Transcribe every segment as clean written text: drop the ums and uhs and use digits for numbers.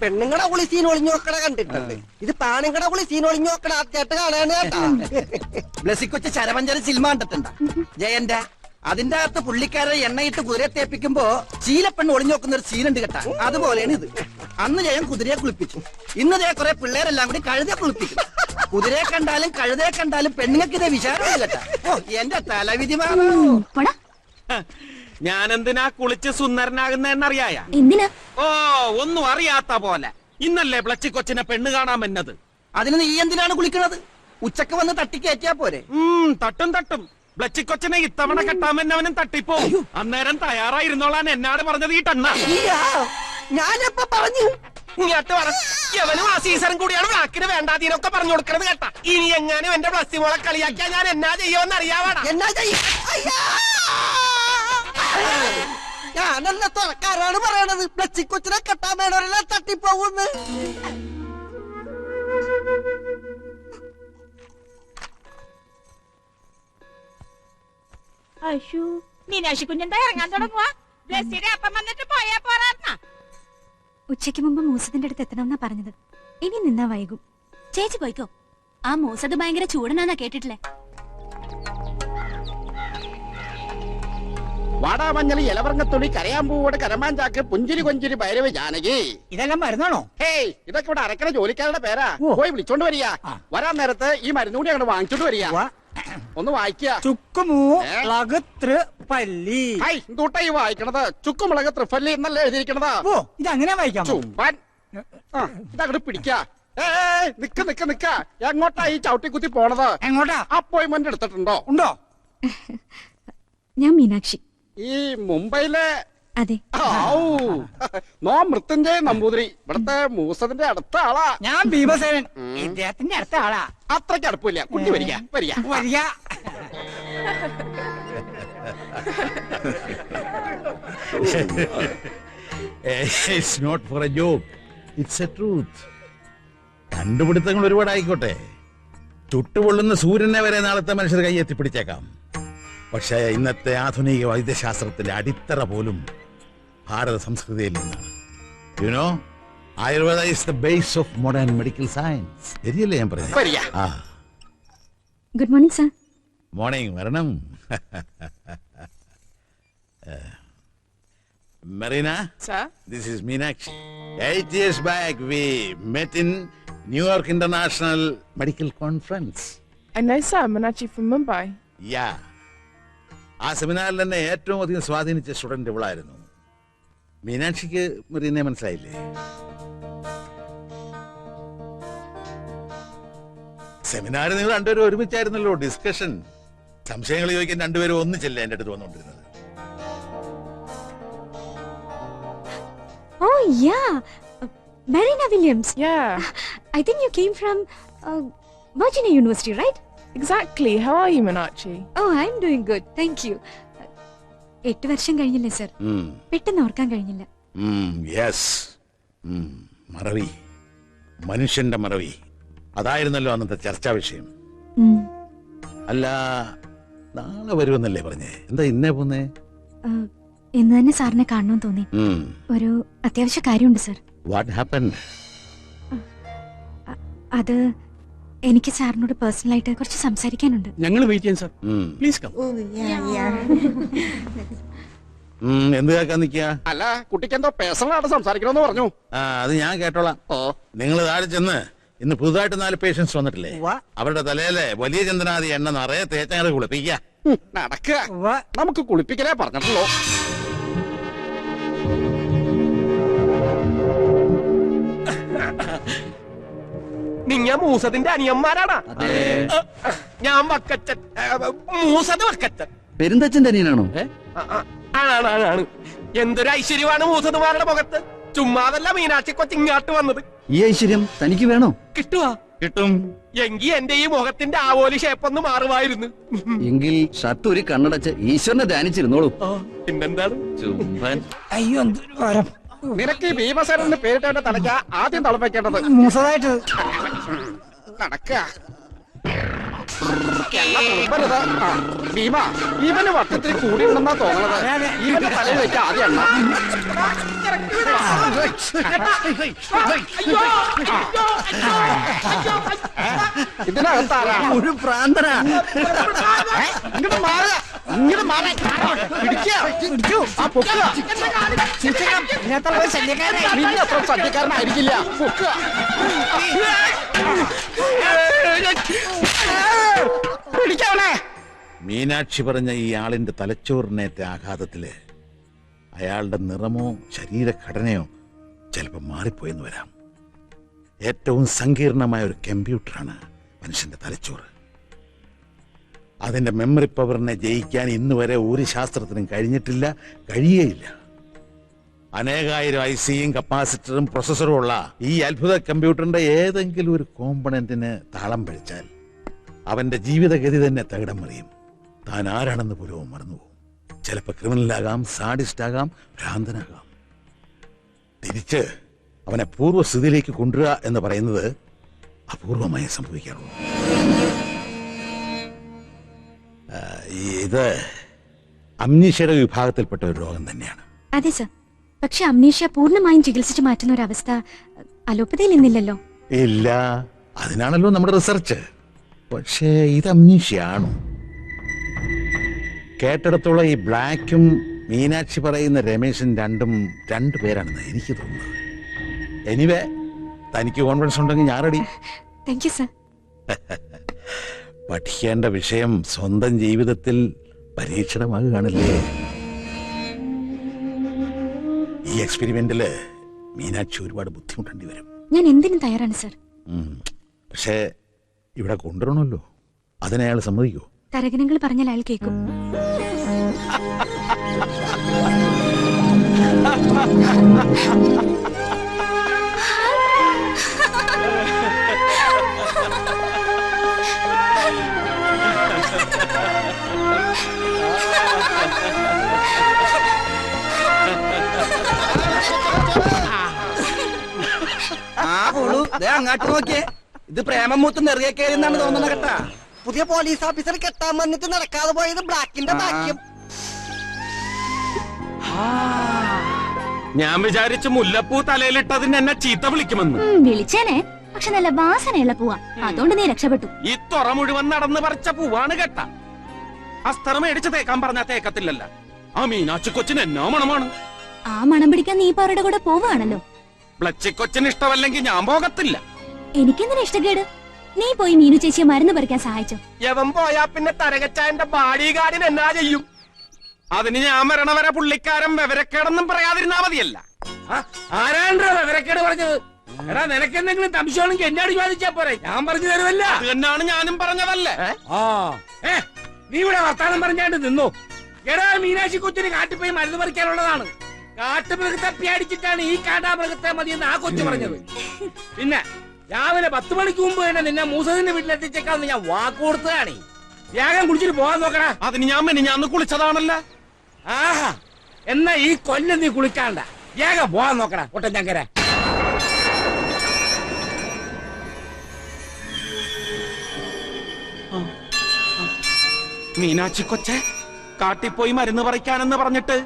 പെണ്ണുങ്ങളുടെ കുളി സീൻ ഒളിഞ്ഞു നോക്കണ കണ്ടിട്ടുണ്ട്. ഇത് പാണുങ്ങളുടെ കുളി സീൻ ഒളിഞ്ഞു നോക്കണ ആദ്യമായിട്ട് കാണാണ് കേട്ടാ. ബ്ലസ്സിക്കൊച്ച് ചരവഞ്ചര സിനിമ കണ്ടിട്ടുണ്ട ജയന്റെ? അതിന്റെ അകത്ത് പുള്ളിക്കാരെ എണ്ണയിട്ട് കുതിരയെ തേപ്പിക്കുമ്പോ ചീലപ്പെണ്ണ് ഒളിഞ്ഞു നോക്കുന്ന ഒരു സീനുണ്ട് കേട്ടാ. അതുപോലെയാണ് ഇത്. അന്ന് ജയൻ കുതിരയെ കുളിപ്പിച്ചു. ഇന്ന് ജയ കുറെ പിള്ളേരെല്ലാം കൂടി കഴുതയെ കുളിപ്പിക്കും. കുതിരയെ കണ്ടാലും കഴുതയെ കണ്ടാലും പെണ്ണുങ്ങൾക്ക് ഇതേ വിചാരമില്ല കേട്ടാ. ഓ എന്റെ തലവിധി മാറോ. ഞാനെന്തിനാ കുളിച്ച് സുന്ദരനാകുന്നറിയായ? എന്തിനാ? ഓ ഒന്നും അറിയാത്ത പോലെ. ഇന്നല്ലേ ബ്ലച്ചിക്കൊച്ചിനെ പെണ്ണ് കാണാൻ വന്നത്. അതിന് നീ എന്തിനാണ് കുളിക്കണത്? ഉച്ചക്ക് വന്ന് തട്ടിക്കയറ്റിയാ പോരെ? തട്ടും തട്ടും. ബ്ലച്ചിക്കൊച്ചിനെ ഇത്തവണ കെട്ടാമെന്നവനും തട്ടിപ്പോ. അന്നേരം തയ്യാറായിരുന്നോളാൻ എന്നാട് പറഞ്ഞത് ഈ ടണ്ണ. ഞാനെപ്പ പറഞ്ഞു? ഇങ്ങോട്ട് അവനും ആ സീസണും കൂടിയാണ് വാക്കിന് വേണ്ടാതീനൊക്കെ പറഞ്ഞു കൊടുക്കണത് കേട്ടാ. ഇനി എങ്ങാനും എന്റെ ബ്ലസ്സി മോളെ കളിയാക്കിയാ ഞാൻ എന്നാ ചെയ്യുമെന്ന് അറിയാവാടാ. എന്നാ ഞാനല്ല തുറക്കാരാണ് പറയണത്. ബ്ലച്ചിക്കൊച്ചിനെ കെട്ടാൻ വേണവരെല്ലാം തട്ടിപ്പോകുന്ന്. മീനാക്ഷി കുഞ്ഞെന്താ ഇറങ്ങാൻ തുടങ്ങുവാ? ബ്ലസ്സിയുടെ അപ്പം വന്നിട്ട് പോയാ പോരാ. ഉച്ചയ്ക്ക് മുമ്പ് മൂസത്തിന്റെ അടുത്ത് എത്തണമെന്നാ പറഞ്ഞത്. ഇനി നിന്നാ വൈകും. ചേച്ചി പോയിക്കോ. ആ മൂസത് ഭയങ്കര ചൂടനാന്നാ കേട്ടിട്ടില്ലേ? വാടാമഞ്ഞളി ഇലവർങ്ങത്തൊളി കരയാമ്പൂവോട് കരമാഞ്ചാക്ക് പുഞ്ചിരി കൊഞ്ചിരി ഭൈരവ ജാനകി. ഇതെല്ലാം മരുന്നാണോ? ഹേയ്, ഇതൊക്കെ ഇവിടെ അരക്കണ ജോലിക്കാരുടെ പേരാ. പോയി വിളിച്ചോണ്ട് വരിക. വരാൻ നേരത്ത് ഈ മരുന്ന് കൂടി അങ്ങോട്ട് വാങ്ങിച്ചോണ്ട് വരിക. ഒന്ന് വായിക്കുക. എന്തൂട്ടാ ഈ വായിക്കണത്? ചുക്കുമുളക് ത്രിഫല്ലി എന്നല്ലേ എഴുതിയിരിക്കണത്? ഇതങ്ങനെ വായിക്കാം. ചുംബൻ ഇതങ്ങോട്ട് പിടിക്ക. നിക്ക നിക്ക നിക്ക. എങ്ങോട്ടാ ഈ ചവിട്ടി കുത്തി പോണത്? എങ്ങോട്ടാ? അപ്പോയിന്റ്മെന്റ് എടുത്തിട്ടുണ്ടോ? ഉണ്ടോ? ഞാൻ മീനാക്ഷി. ഈ മുംബൈയിലെ അതെ. നോ മൃത്യുഞ്ജയ നമ്പൂതിരി ഇവിടത്തെ മൂസതിന്റെ അടുത്ത ആളാ. ഞാൻ ഭീമസേനൻ ഇദ്ദേഹത്തിന്റെ അടുത്ത ആളാ. അത്രയ്ക്ക് അടുപ്പില്ല. കുട്ടി വരിക വരിക വരിക. It's not for a joke. It's a truth. കണ്ടുപിടുത്തങ്ങൾ ഒരുപാടായിക്കോട്ടെ. ചുട്ടുപൊള്ളുന്ന സൂര്യനെ വരെ നാളത്തെ മനുഷ്യർ കൈയെത്തിപ്പിടിച്ചേക്കാം. പക്ഷേ ഇന്നത്തെ ആധുനിക വൈദ്യശാസ്ത്രത്തിലെ അടിത്തറ പോലും ഭാരത സംസ്കൃതിയിൽ നിന്നാണ്. You know, Ayurveda is the base of modern medical science. ശരിയല്ലേ ഞാൻ പറഞ്ഞത്? Good morning sir. മോർണിംഗ്. വരണം. Marina, sir, this is Meenakshi. 8 years back we met in New York International Medical Conference. I know, sir. Meenakshi from Mumbai. Yeah. ആ സെമിനാറിൽ തന്നെ ഏറ്റവും അധികം സ്വാധീനിച്ച സ്റ്റുഡന്റ് ഇവളായിരുന്നു. മീനാക്ഷിക്ക് മരീനെ മനസ്സിലായില്ലേ? സെമിനാറിൽ നിങ്ങൾ രണ്ടുപേരും ഒരുമിച്ചായിരുന്നല്ലോ ഡിസ്കഷൻ. സംശയങ്ങൾ ചോദിക്കാൻ രണ്ടുപേരും ഒന്നിച്ചല്ലേ എന്റെ അടുത്ത് വന്നുകൊണ്ടിരുന്നത്? Oh yeah, Marina Williams. Yeah. I think you came from Virginia University, right? Exactly. How are you, Meenakshi? Oh, I'm doing good. Thank you. 8 വർഷം കഴിഞ്ഞില്ലേ സർ? പെട്ടെന്ന് ഓർക്കാൻ കഴിഞ്ഞില്ല. യെസ്. മറവി, മനുഷ്യന്റെ മറവി, അതായിരുന്നല്ലോ അന്നത്തെ ചർച്ചാ വിഷയം. അല്ല, നാളെ വരുമെന്നല്ലേ പറഞ്ഞേ? എന്താ ഇന്നേ പോന്നേ? ഇന്ന് തന്നെ സാറിനെ കാണണമെന്ന് തോന്നി. ഒരു അത്യാവശ്യ കാര്യമുണ്ട് സർ. What happened? അത് എനിക്ക് സാറിനോട് പേഴ്സണലായിട്ട് കുറച്ച് സംസാരിക്കാനുണ്ട്. ഞങ്ങൾ വെയിറ്റ് ചെയ്യാം സർ. Please come. എന്ത് കേൾക്കാൻ നിൽക്കുക? അല്ല, കുട്ടിക്ക് എന്തോ പേഴ്സണലായിട്ട് സംസാരിക്കണമെന്ന് പറഞ്ഞു. അത് ഞാൻ കേട്ടോളാം. നിങ്ങൾ താഴെ ചെന്ന് ഇന്ന് പുതുതായിട്ട് 4 പേഷ്യൻസ് വന്നിട്ടില്ലേ, അവരുടെ തലയിലെ വലിയ ചന്ദനാദി എണ്ണ നിറയെ തേച്ചങ്ങനെ കുളിപ്പിക്കുക. നടക്കുക. നമുക്ക് കുളിപ്പിക്കലേ പറഞ്ഞിട്ടുള്ളൂ. നിങ്ങ മൂസത്തിന്റെ അനിയന്മാരാടാ? ഞാൻ വക്കച്ചൻ, മൂസത് വക്കച്ചൻ. പെരുന്തച്ഛന്റെ അനിയനാണോ? ആണ്. എന്തൊരു ഐശ്വര്യമാണ് മൂസതുമാരുടെ മുഖത്ത്. ചുമ്മാതല്ല മീനാക്ഷി കൊച്ചി ഇങ്ങോട്ട് വന്നത്. ഈ ഐശ്വര്യം തനിക്ക് വേണോ? കിട്ടുവാ? കിട്ടും. എങ്കി എന്റെ ഈ മുഖത്തിന്റെ ആവോലി ഷേപ്പൊന്ന് മാറുമായിരുന്നു. എങ്കിൽ ഷർട്ട് ഒരു കണ്ണടച്ച് ഈശ്വരനെ ധ്യാനിച്ചിരുന്നോളൂ. പിന്നെന്താണ്? അയ്യോ, എന്തൊരു വരം. നിനക്ക് ഈ ഭീമസേനന് പേരിട്ടവന്റെ തലയ്ക്ക ആദ്യം തളപ്പിക്കേണ്ടത്. മൂസതായിട്ട് നടക്കുക. ഭീമ, ഇവന് വട്ടത്തിൽ കൂടി ഉണ്ടെന്നാ തോന്നണത്. ഇവന്റെ തലയിൽ വെച്ച ആദ്യം എണ്ണ. ഇതിനകത്താരാ ഒരു പ്രാന്തനാ. ഇങ്ങോട്ട് മാറുക, ഇങ്ങോട്ട് മാറാൻ പിടിച്ചു ആ പൊക്കുക. നിന്നെ അത്ര ശല്യക്കാരനായിരിക്കില്ല. പൊക്കുക. പിടിക്കവനെ. മീനാക്ഷി പറഞ്ഞ ഈ ആളിന്റെ തലച്ചോറിനേറ്റ ആഘാതത്തില് അയാളുടെ നിറമോ ശരീരഘടനയോ ചിലപ്പോൾ മാറിപ്പോയെന്ന് വരാം. ഏറ്റവും സങ്കീർണമായ ഒരു കമ്പ്യൂട്ടറാണ് മനുഷ്യന്റെ തലച്ചോറ്. അതിന്റെ മെമ്മറി പവറിനെ ജയിക്കാൻ ഇന്ന് വരെ ഒരു ശാസ്ത്രത്തിനും കഴിഞ്ഞിട്ടില്ല, കഴിയേയില്ല. അനേകായിരം ഐസിയും കപ്പാസിറ്ററും പ്രൊസസ്സറും ഉള്ള ഈ അത്ഭുത കമ്പ്യൂട്ടറിന്റെ ഏതെങ്കിലും ഒരു കോമ്പണന്റിന് താളം പഴിച്ചാൽ അവന്റെ ജീവിതഗതി തന്നെ തകിടം മറിയും. താൻ ആരാണെന്ന് പോലും മറന്നുപോകും. ചിലപ്പോൾ ക്രിമിനലാകാം, സാഡിസ്റ്റാകാം, ഭ്രാന്തനാകാം. തിരിച്ച് അവനെ പൂർവ്വസ്ഥിതിയിലേക്ക് കൊണ്ടുവരിക എന്ന് പറയുന്നത് അപൂർവമായി സംഭവിക്കാറുള്ളൂ. ഇത് അമ്നീഷ്യയുടെ വിഭാഗത്തിൽപ്പെട്ട ഒരു രോഗം തന്നെയാണ്. അതെ സർ, പക്ഷെ അമ്നീഷ്യ പൂർണ്ണമായും ചികിത്സിച്ചു മാറ്റുന്ന ഒരു അവസ്ഥ അലോപ്പതിയിൽ ഇന്നില്ലല്ലോ. ഇല്ല, അതിനാണല്ലോ നമ്മുടെ റിസർച്ച്. പക്ഷേ ഇത് അമ്നീഷ്യയാണോ? കേട്ടിടത്തോളം ഈ ബ്ലാക്കും മീനാക്ഷി പറയുന്ന രമേശൻ രണ്ടു പേരാണെന്ന് എനിക്ക് തോന്നുന്നത്. എനിവേ, തനിക്ക് കോൺഫിഡൻസ് ഉണ്ടെങ്കിൽ ഞാൻ റെഡി. Thank you sir. പഠിക്കേണ്ട വിഷയം സ്വന്തം ജീവിതത്തിൽ പരീക്ഷണമാകുകയാണല്ലേ. ഈ എക്സ്പെരിമെന്റില് മീനാക്ഷി ഒരുപാട് ബുദ്ധിമുട്ടേണ്ടി വരും. ഞാൻ എന്തിനും തയ്യാറാണ് സർ. പക്ഷേ ഇവിടെ കൊണ്ടുവരണമല്ലോ, അതിനയാൾ സമ്മതിക്കോ? തരകനങ്ങൾ പറഞ്ഞാൽ അയാൾ കേൾക്കും. ആ പോളൂ, ദേ അങ്ങാട്ട് നോക്കിയേ. ഇത് പ്രേമം മൂത്ത് നെറുകെ കയറിയെന്നാണ് തോന്നുന്നത് കേട്ടാ. പുതിയ പോലീസ് ഓഫീസർ കെട്ടാൻ വന്നിട്ട് നടക്കാതെ പോയത് ബ്ലാക്കിന്റെ ഭാഗ്യം. ഞാൻ വിചാരിച്ചു മുല്ലപ്പൂ തലയിലിട്ടതിന് എന്നെ ചീത്ത വിളിക്കുമെന്ന്. വിളിച്ചേനെ, പക്ഷെ നല്ല വാസനയുള്ള പൂവാ, അതുകൊണ്ട് നീ രക്ഷപ്പെട്ടു. ഈ തുറ മുഴുവൻ നടന്ന് പറിച്ച പൂവാണ് കേട്ട. അസ്തറ മേടിച്ച് തേക്കാൻ പറഞ്ഞാ തേക്കത്തില്ലല്ല. ആ മീനാക്ഷി കൊച്ചിന് എന്നോ മണമാണ്. ആ മണം പിടിക്കാൻ നീ ഇപ്പൊ അവരുടെ കൂടെ പോവുകയാണല്ലോ. ബ്ലച്ചിക്കൊച്ചിന് ഇഷ്ടമല്ലെങ്കിൽ ഞാൻ പോകത്തില്ല. എനിക്കെന്തിനാ ഇഷ്ടക്കേട്? നീ പോയി മീനു ചേച്ചിയെ മരുന്ന് പറിക്കാൻ സഹായിച്ചോ? യവൻ പോയാ പിന്നെ തരകച്ചായന്റെ ബാഡി ഗാർഡിന് എന്നാ ചെയ്യും? അതിന് ഞാൻ വരണവരെ പുള്ളിക്കാരൻ വിവരക്കേടൊന്നും പറയാതിരുന്നാ മതിയല്ല. ആരാണ്ടോ വിവരക്കേട് പറഞ്ഞത്? എടാ, നിനക്ക് എന്തെങ്കിലും സംശയമാണെങ്കിൽ എന്നോട് ചോദിച്ചാ പോരെ, ഞാൻ പറഞ്ഞു തരുമല്ല. അത് തന്നെയാണ് ഞാനും പറഞ്ഞതല്ലേ. നീ ഇവിടെ വർത്താനം പറഞ്ഞാണ്ട് നിന്നു. എടാ, മീനാക്ഷി കൊച്ചിന് കാട്ടിപ്പോയി മരുന്ന് പറിക്കാനുള്ളതാണ്. കാട്ടുമൃഗത്തെ പേടിച്ചിട്ടാണ് ഈ കാട്ടാമൃഗത്തെ മതിയെന്ന് ആ കൊച്ചു പറഞ്ഞത്. പിന്നെ രാവിലെ 10 മണിക്ക് മുമ്പ് തന്നെ നിന്നെ മൂസദിന്റെ വീട്ടിലെത്തിച്ചേക്കാന്ന് ഞാൻ വാക്ക് കൊടുത്തതാണ്. യാഗം കുടിച്ചിട്ട് പോകാൻ നോക്കടാ. അതിന് ഞാൻ കുളിച്ചതാണല്ലോ. ആഹാ, എന്നാ ഈ കൊല്ലം നീ കുളിക്കാണ്ട, യാഗം പോകാൻ നോക്കടാ. ഒട്ടം ചങ്കര മീനാക്ഷി കൊച്ചെ കാട്ടിപ്പോയി മരുന്ന് പറിക്കാനെന്ന് പറഞ്ഞിട്ട്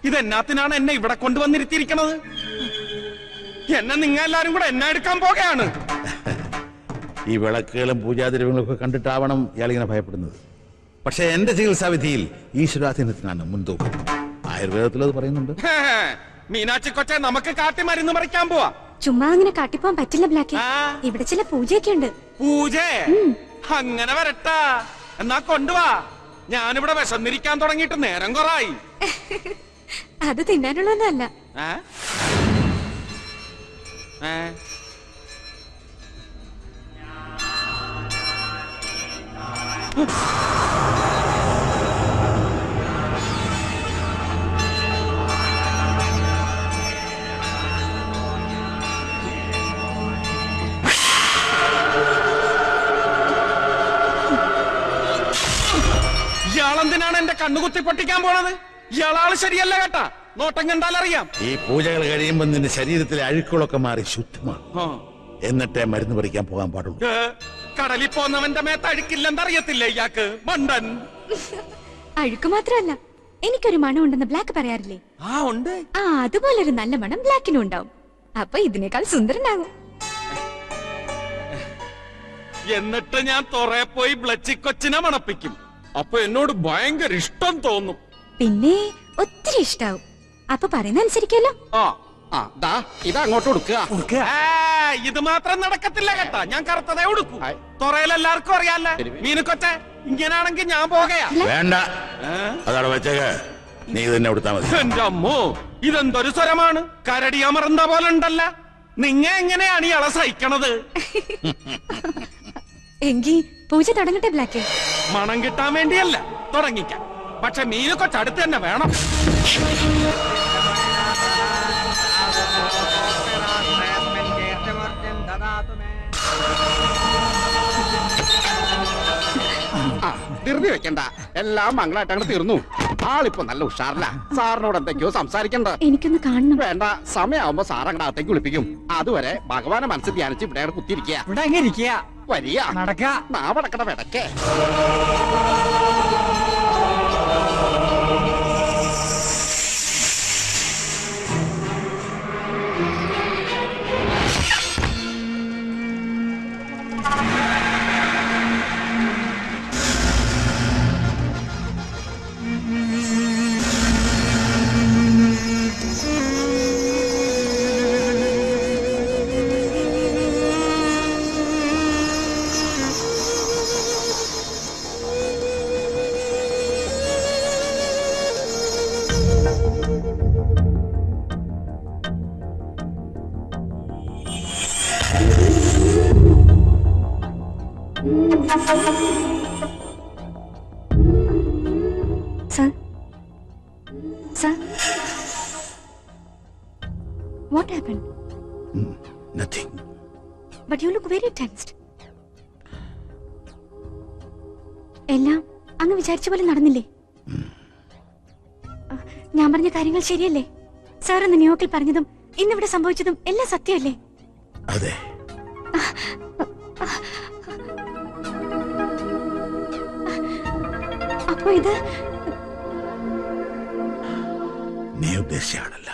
ഇതെന്നാത്തിനാണ് എന്നെ ഇവിടെ കൊണ്ടുവന്നിരുത്തിയിരിക്കണത്? എന്നെ നിങ്ങൾ എല്ലാരും കൂടെ എന്നെ എടുക്കാൻ പോകുകയാണ്. ഈ വിളക്കുകളും പൂജാദ്രവ്യങ്ങളും ഒക്കെ കണ്ടിട്ടാവണം ഇയാളിങ്ങനെ ഭയപ്പെടുന്നത്. പക്ഷെ എന്റെ ചികിത്സാവിധിയിൽ ഈശ്വരാധീനത്തിനാണ് മുൻതൂക്കം. ആയുർവേദത്തിൽ അത് പറയുന്നുണ്ട്. മീനാക്ഷി കൊച്ചെ, നമുക്ക് കാട്ടി മരുന്ന് പറിക്കാൻ പോവാ. ചുമ്മാ അങ്ങനെ കാട്ടിപ്പോവാൻ പറ്റില്ല ബ്ലാക്കി. ഇവിടെ ചില പൂജയൊക്കെ ഉണ്ട്. പൂജ? അങ്ങനെ വരട്ടാ. എന്നാ കൊണ്ടുവാ. ഞാനിവിടെ വിശന്നിരിക്കാൻ തുടങ്ങിയിട്ട് നേരം കൊറായി. അത് തിന്നാനുള്ളതല്ല. ഇയാളെന്തിനാണ് എന്റെ കണ്ണുകുത്തി പൊട്ടിക്കാൻ പോണത്? ഇയാളാള് ശരിയല്ല കേട്ടാ. നോട്ടം കണ്ടാലറിയാം. ഈ പൂജകൾ കഴിയുമ്പോൾ നിന്റെ ശരീരത്തിലെ അഴുക്കുകളൊക്കെ മാറി ശുദ്ധമാണ്. എന്നിട്ടേ മരുന്ന് പറിക്കാൻ പോകാൻ പാടുള്ളൂ. കടലിൽ പോന്നവന്റെ മേത്ത് അഴുക്കില്ലെന്നറിയത്തില്ല ഇയാൾക്ക്, മണ്ടൻ. അഴുക്ക് മാത്രമല്ല, എനിക്കൊരു മണം ഉണ്ടെന്ന് ബ്ലാക്ക് പറയാറില്ലേ? ഉണ്ട്. അതുപോലൊരു നല്ല മണം ബ്ലാക്കിനും ഉണ്ടാവും. അപ്പൊ ഇതിനേക്കാൾ സുന്ദരനാകും. എന്നിട്ട് ഞാൻ തൊറേ പോയി ബ്ലച്ചിക്കൊച്ചിനെ മണപ്പിക്കും. അപ്പൊ എന്നോട് ഭയങ്കര ഇഷ്ടം തോന്നും. പിന്നെ ഒത്തിരി ഇഷ്ടാവും. അപ്പൊ പറയുന്ന അനുസരിക്കല്ലോ. ആ ദാ ഇത് അങ്ങോട്ട് കൊടുക്കുക. ഇത് മാത്രം നടക്കത്തില്ല കേട്ടാ. ഞാൻ കറുത്തതേ ഉടുക്കൂ. തൊറയിൽ എല്ലാവർക്കും അറിയാല്ല. മീനുക്കൊച്ച ഇങ്ങനാണെങ്കിൽ ഞാൻ പോകയാ. വേണ്ട, അതവിടെ വെച്ചേക്ക. നീ തന്നെ കൊടുത്താ മതി. എന്റെ അമ്മോ, ഇതെന്തൊരു സ്വരമാണ്. കരടി അമർന്ന പോലെ ഉണ്ടല്ല. നിങ്ങ എങ്ങനെയാണ് ഇയാളെ സഹിക്കണത്? എങ്കി പൂജ തുടങ്ങട്ടെ ബ്ലാക്ക്. മണം കിട്ടാൻ വേണ്ടിയല്ല, തുടങ്ങിക്കാം. പക്ഷെ മീനുക്കൊച്ച അടുത്ത് തന്നെ വേണം. ധൃതി വെക്കണ്ട, എല്ലാം മംഗളായിട്ട് അങ്ങോട്ട് തീർന്നു. ആളിപ്പോ നല്ല ഉഷാറില്ല. സാറിനോട് എന്തൊക്കെയോ സംസാരിക്കണ്ട. എനിക്കൊന്ന് കാണണം. വേണ്ട, സമയമാവുമ്പോ സാർ അങ്ങോട്ട് അകത്തേക്ക് വിളിപ്പിക്കും. അതുവരെ ഭഗവാനെ മനസ്സിൽ ധ്യാനിച്ച് ഇവിടെ അങ്ങോട്ട് കുത്തിയിരിക്കുക. ഇവിടെ അങ്ങ് ഇരിക്കുക. വരിക നടക്ക. നാവടക്കട വിടക്കേ. Sir? Sir? What happened? Nothing. But you look very tensed. എല്ലാം അങ്ങ് വിചാരിച്ച പോലെ നടന്നില്ലേ? ഞാൻ പറഞ്ഞ കാര്യങ്ങൾ ശരിയല്ലേ? സാർ ഇന്ന് ന്യൂയോർക്കിൽ പറഞ്ഞതും ഇന്നിവിടെ സംഭവിച്ചതും എല്ലാം സത്യമല്ലേ? അതെ. അപ്പൊ ഇത് നീ ഉദ്ദേശിച്ച ആളല്ല.